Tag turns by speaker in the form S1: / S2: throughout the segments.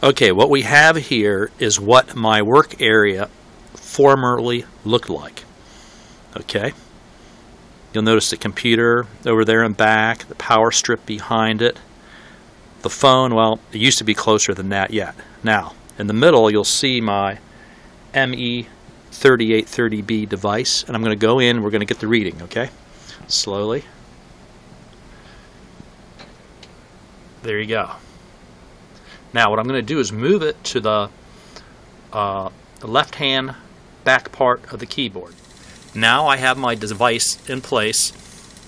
S1: Okay, what we have here is what my work area formerly looked like. Okay, you'll notice the computer over there in back, the power strip behind it, the phone. Well, it used to be closer than that yet. Now, in the middle, you'll see my ME3830B device, and I'm going to go in, we're going to get the reading, okay? Slowly. There you go. Now what I'm going to do is move it to the left-hand back part of the keyboard. Now I have my device in place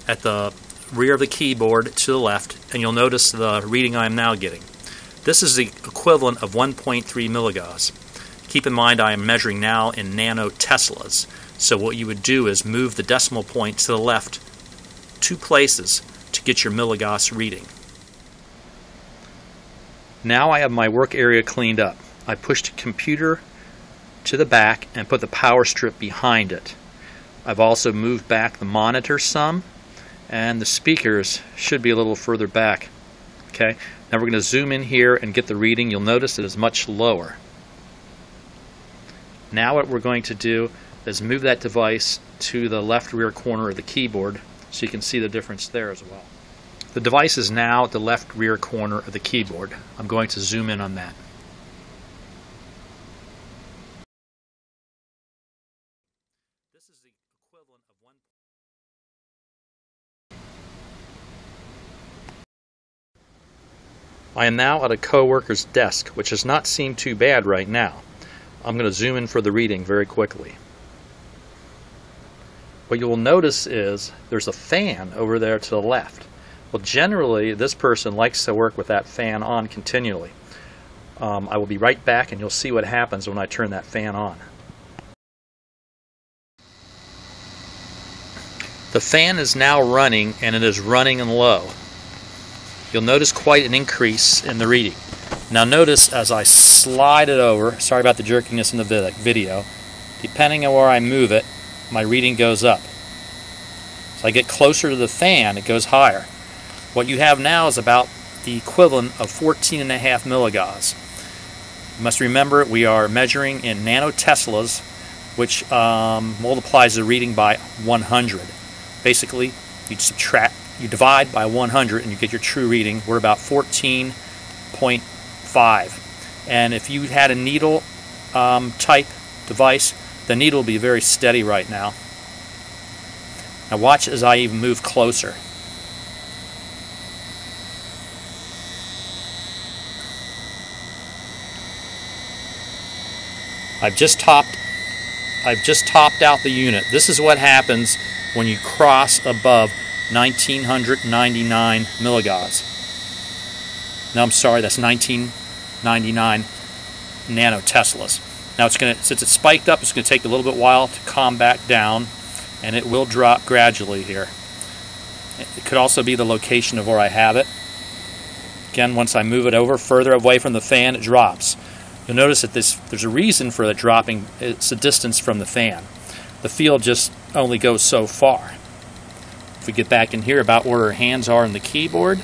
S1: at the rear of the keyboard to the left, and you'll notice the reading I'm now getting. This is the equivalent of 1.3 milligauss. Keep in mind I am measuring now in nanoteslas, so what you would do is move the decimal point to the left 2 places to get your milligauss reading. Now I have my work area cleaned up. I pushed the computer to the back and put the power strip behind it. I've also moved back the monitor some, and the speakers should be a little further back. Okay, now we're going to zoom in here and get the reading. You'll notice it is much lower. Now what we're going to do is move that device to the left rear corner of the keyboard so you can see the difference there as well. The device is now at the left rear corner of the keyboard. I'm going to zoom in on that. This is the equivalent of 1. I am now at a coworker's desk, which does not seem too bad right now. I'm going to zoom in for the reading very quickly. What you will notice is there's a fan over there to the left. Well, generally, this person likes to work with that fan on continually. I will be right back, and you'll see what happens when I turn that fan on. The fan is now running, and it is running low. You'll notice quite an increase in the reading. Now notice as I slide it over, sorry about the jerkiness in the video, depending on where I move it, my reading goes up. As I get closer to the fan, it goes higher. What you have now is about the equivalent of 14.5 milligauss. You must remember we are measuring in nanoteslas, which multiplies the reading by 100. Basically, you divide by 100 and you get your true reading. We're about 14.5. And if you had a needle type device, the needle will be very steady right now. Now watch as I even move closer. I've just topped out the unit. This is what happens when you cross above 1999 milligauss. No, I'm sorry, that's 1999 nanoteslas. Now since it's spiked up, it's going to take a little bit while to calm back down, and it will drop gradually here. It could also be the location of where I have it. Again, once I move it over further away from the fan, it drops. You'll notice that there's a reason for it dropping. It's the distance from the fan. The field just only goes so far. If we get back in here about where her hands are in the keyboard,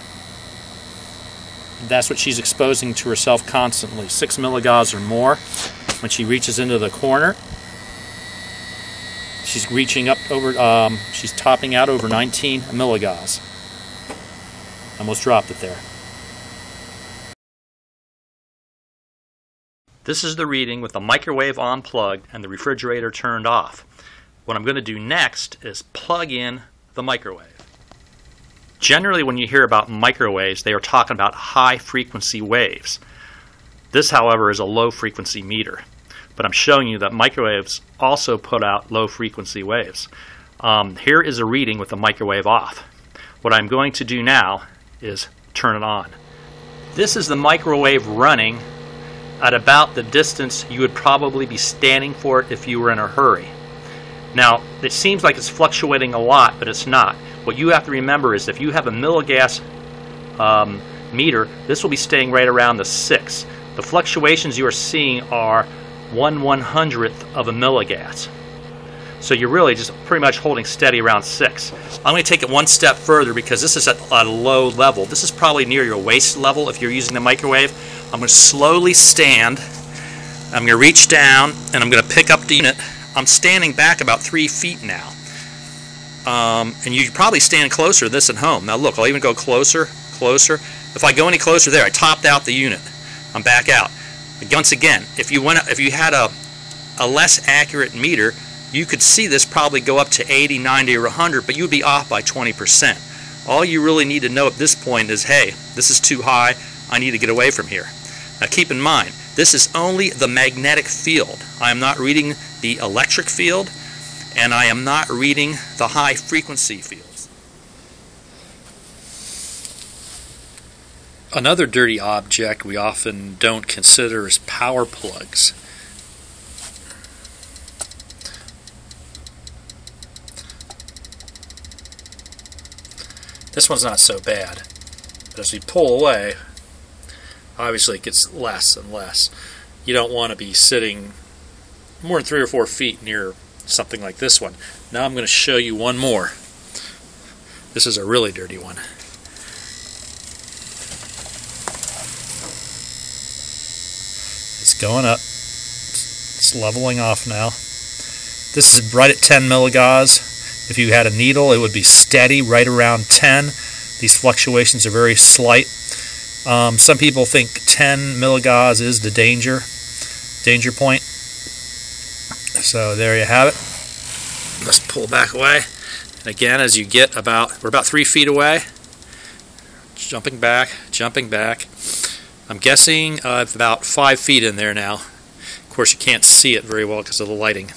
S1: that's what she's exposing to herself constantly, 6 milligauss or more. When she reaches into the corner, she's reaching up over, she's topping out over 19 milligauss. Almost dropped it there. This is the reading with the microwave unplugged and the refrigerator turned off. What I'm going to do next is plug in the microwave. Generally, when you hear about microwaves, they are talking about high frequency waves. This, however, is a low frequency meter. But I'm showing you that microwaves also put out low frequency waves. Here is a reading with the microwave off. What I'm going to do now is turn it on. This is the microwave running at about the distance you would probably be standing for it if you were in a hurry. Now, it seems like it's fluctuating a lot, but it's not. What you have to remember is if you have a milligauss meter, this will be staying right around the 6. The fluctuations you are seeing are 1/100th of a milligauss. So you're really just pretty much holding steady around 6. I'm going to take it one step further because this is at a low level. This is probably near your waist level if you're using the microwave. I'm going to slowly stand. I'm going to reach down and I'm going to pick up the unit. I'm standing back about 3 feet now. And you probably stand closer to this at home. Now look, I'll even go closer, closer. If I go any closer there, I topped out the unit. I'm back out. Once again, if you had a less accurate meter, you could see this probably go up to 80, 90, or 100, but you'd be off by 20%. All you really need to know at this point is, hey, this is too high, I need to get away from here. Now keep in mind, this is only the magnetic field. I am not reading the electric field, and I am not reading the high frequency fields. Another dirty object we often don't consider is power plugs. This one's not so bad, but as we pull away, obviously it gets less and less. You don't want to be sitting more than 3 or 4 feet near something like this one. Now I'm going to show you one more. This is a really dirty one. It's going up. It's leveling off now. This is right at 10 milligauss. If you had a needle, it would be steady right around 10. These fluctuations are very slight. Some people think 10 milligauss is the danger point. So there you have it. Let's pull back away. And again, as you get we're about 3 feet away. Jumping back. I'm guessing about 5 feet in there now. Of course, you can't see it very well because of the lighting.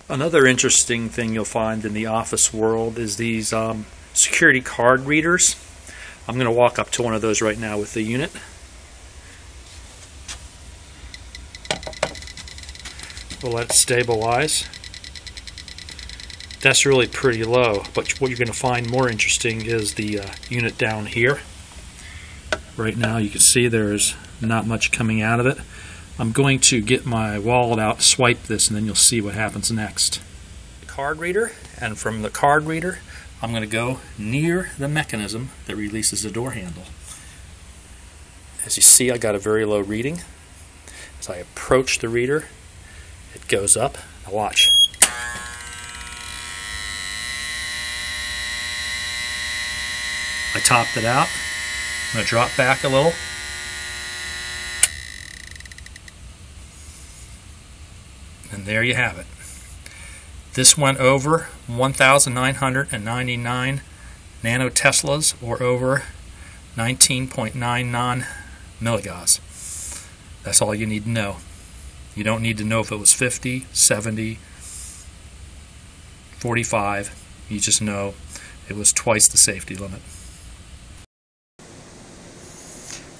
S1: Another interesting thing you'll find in the office world is these security card readers. I'm going to walk up to one of those right now with the unit. We'll let it stabilize. That's really pretty low, but what you're going to find more interesting is the unit down here. Right now you can see there's not much coming out of it. I'm going to get my wallet out, swipe this, and then you'll see what happens next. The card reader, and from the card reader, I'm going to go near the mechanism that releases the door handle. As you see, I got a very low reading. As I approach the reader, it goes up. Now watch. I topped it out. I'm going to drop back a little. And there you have it. This went over 1,999 nanoteslas, or over 19.99 milligauss. That's all you need to know. You don't need to know if it was 50, 70, 45. You just know it was twice the safety limit.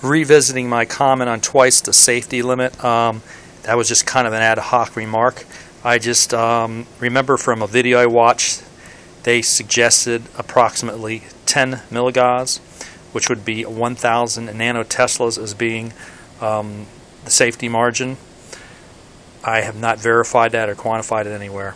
S1: Revisiting my comment on twice the safety limit, that was just kind of an ad hoc remark. I just remember from a video I watched, they suggested approximately 10 milligauss, which would be 1,000 nanoteslas as being the safety margin. I have not verified that or quantified it anywhere.